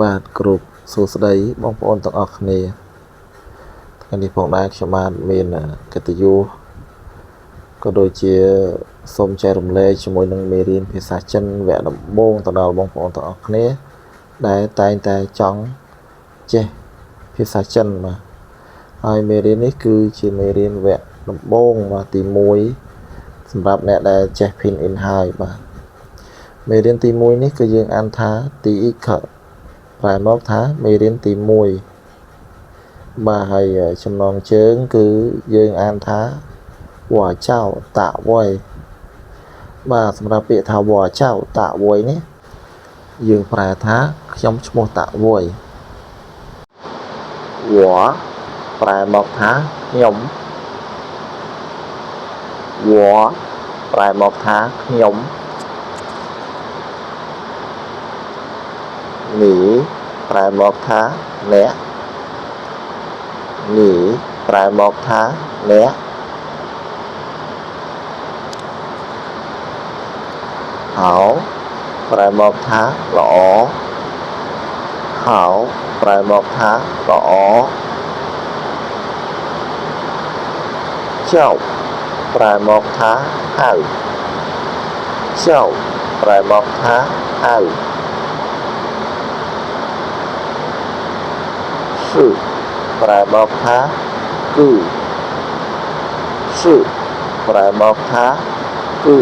បាទគ្រប់សួស្តីបងប្អូនទាំងអស់គ្នាថ្ងៃនេះផងដែរខ្ញុំបានមានកិត្តិយសក៏ដូចជាសូមចែករំលែកជាមួយនឹងមេរៀនភាសាចិនវគ្គដំបូងទៅដល់បងប្អូនទាំងអស់គ្នាដែលតែងតែចង់ចេះភាសាចិនបាទហើយមេរៀននេះគឺជាមេរៀនវគ្គដំបូងបាទទី1សម្រាប់អ្នកដែលចេះ Pin in ហើយបាទមេរៀនទី1នេះគឺយើងអានថាទីអ៊ីខប្រែមកថាមេរៀនទី1បាទហើយចំណងជើងគឺយើងអានថាវ៉ាចៅតាវ៉ៃបាទសម្រាប់ពាក្យថាវ៉ាចៅតាវ៉ៃនេះយើងប្រែថាខ្ញុំឈ្មោះតាវ៉ៃវ៉ាប្រែមកថាខ្ញុំវ៉ាប្រែមកថាខ្ញុំនេះប្រែមកថាអ្នកនេះប្រែមកថាអ្នកហៅប្រែមកថាល្អហៅប្រែមកថាល្អចៅប្រែមកថាហៅចៅប្រែមកថាហៅស៊ឺប្រែមកថាគឺស៊ឺប្រែមកថាគឺ